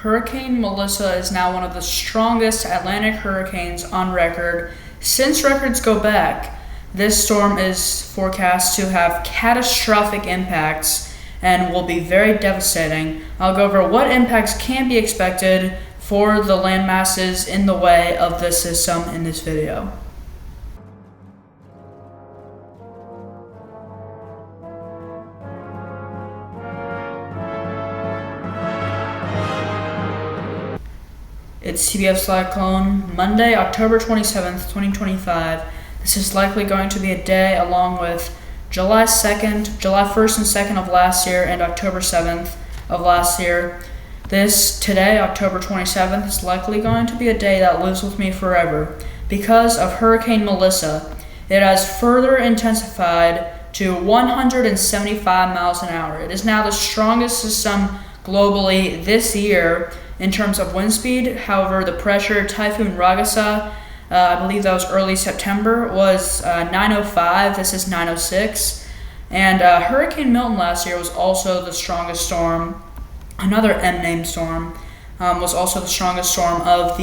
Hurricane Melissa is now one of the strongest Atlantic hurricanes on record. Since records go back, this storm is forecast to have catastrophic impacts and will be very devastating. I'll go over what impacts can be expected for the land masses in the way of this system in this video. It's CBF Cyclone, Monday, October 27th, 2025. This is likely going to be a day along with July 2nd, July 1st and 2nd of last year, and October 7th of last year. Today, October 27th, is likely going to be a day that lives with me forever. Because of Hurricane Melissa, it has further intensified to 175 miles an hour. It is now the strongest system globally this year in terms of wind speed. However, the pressure, Typhoon Ragasa, I believe that was early September, was 905. This is 906. And Hurricane Milton last year was also the strongest storm. Another M-named storm was also the strongest storm of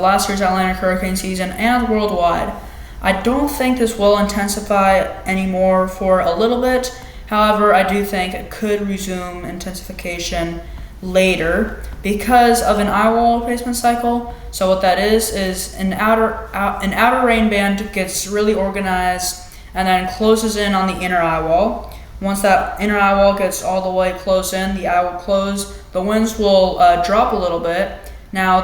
last year's Atlantic hurricane season and worldwide. I don't think this will intensify anymore for a little bit. However, I do think it could resume intensification later because of an eye wall replacement cycle. So what that is an outer rain band gets really organized and then closes in on the inner eye wall. Once that inner eye wall gets all the way close in, the eye will close. The winds will drop a little bit. Now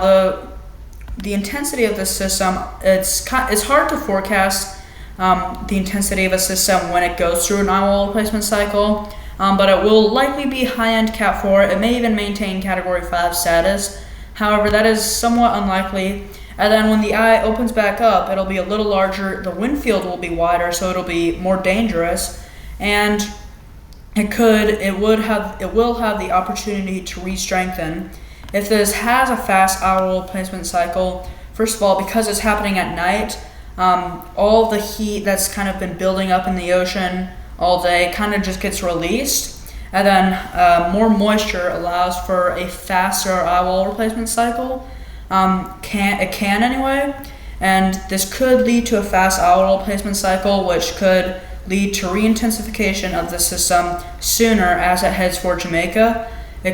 the intensity of this system, it's hard to forecast the intensity of a system when it goes through an eye wall replacement cycle. But it will likely be high-end Cat 4. It may even maintain Category 5 status. However, that is somewhat unlikely. And then when the eye opens back up, it'll be a little larger. The wind field will be wider, so it'll be more dangerous. And it will have the opportunity to re-strengthen. If this has a fast eye wall replacement cycle, first of all, because it's happening at night, all the heat that's kind of been building up in the ocean all day kind of just gets released, and then more moisture allows for a faster eye wall replacement cycle. It can anyway, and this could lead to a fast eye wall replacement cycle, which could lead to re-intensification of the system sooner as it heads for Jamaica. We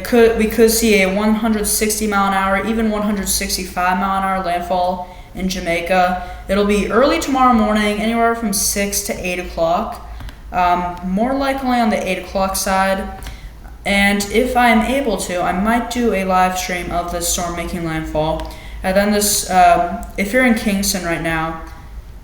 could see a 160 mile an hour, even 165 mile an hour landfall in Jamaica. It'll be early tomorrow morning, anywhere from 6 to 8 o'clock. More likely on the 8 o'clock side. And if I'm able to, I might do a live stream of this storm making landfall. And then if you're in Kingston right now,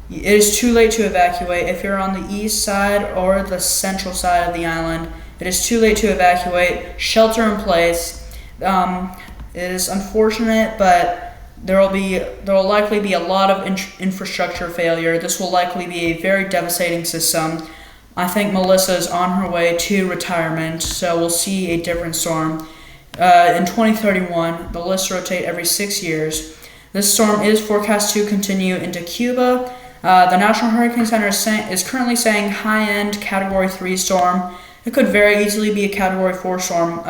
it is too late to evacuate. If you're on the east side or the central side of the island, it is too late to evacuate. Shelter in place. It is unfortunate, but there will likely be a lot of infrastructure failure. This will likely be a very devastating system. I think Melissa is on her way to retirement, so we'll see a different storm. In 2031, the lists rotate every 6 years. This storm is forecast to continue into Cuba. The National Hurricane Center is currently saying high-end Category 3 storm. It could very easily be a Category 4 storm.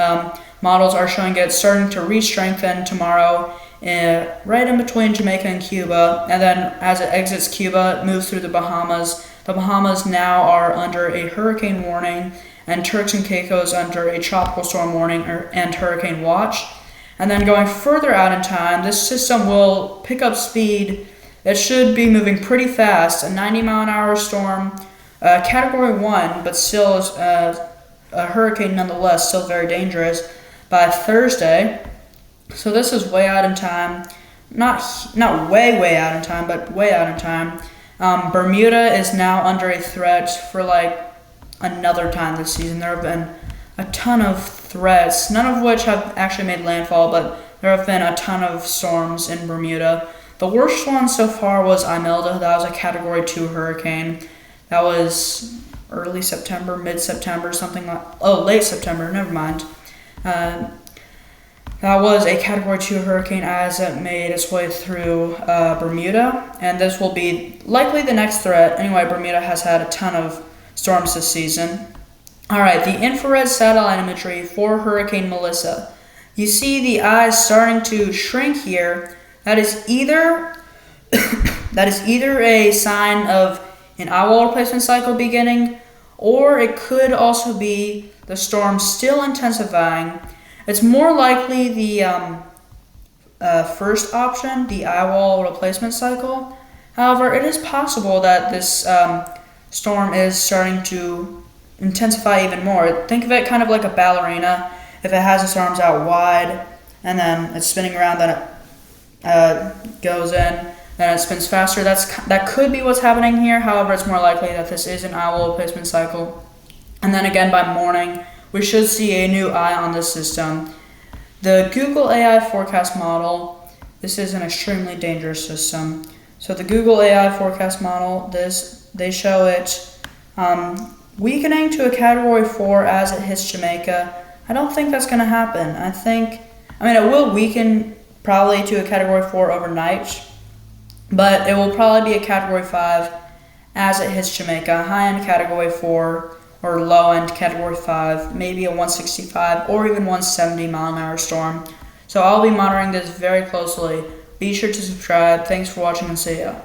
Models are showing it starting to re-strengthen tomorrow, right in between Jamaica and Cuba, and then as it exits Cuba, it moves through the Bahamas. The Bahamas now are under a hurricane warning, and Turks and Caicos under a tropical storm warning and hurricane watch. And then going further out in time, this system will pick up speed. It should be moving pretty fast, a 90 mile an hour storm, Category 1, but still a hurricane nonetheless, still very dangerous, by Thursday. So this is way out in time. Not way out in time, but way out in time. Bermuda is now under a threat for another time this season. There have been a ton of threats, none of which have actually made landfall, but there have been a ton of storms in Bermuda. The worst one so far was Imelda. That was a Category 2 hurricane. That was early September, mid-September, late September, never mind. That was a Category 2 hurricane as it made its way through Bermuda, and this will be likely the next threat. Anyway, Bermuda has had a ton of storms this season. All right, the infrared satellite imagery for Hurricane Melissa. You see the eyes starting to shrink here. That is either a sign of an eye wall replacement cycle beginning, or it could also be the storm still intensifying. It's more likely the first option, the eye wall replacement cycle. However, it is possible that this storm is starting to intensify even more. Think of it kind of like a ballerina. If it has its arms out wide and then it's spinning around, then it goes in, then it spins faster. That could be what's happening here. However, it's more likely that this is an eye wall replacement cycle. And then again by morning, we should see a new eye on this system. The Google AI forecast model, this is an extremely dangerous system. So the Google AI forecast model, they show it weakening to a Category 4 as it hits Jamaica. I don't think that's going to happen. It will weaken probably to a Category 4 overnight, but it will probably be a Category 5 as it hits Jamaica, high-end Category 4 or low-end Category 5, maybe a 165 or even 170 mile-an-hour storm. So I'll be monitoring this very closely. Be sure to subscribe. Thanks for watching and see ya.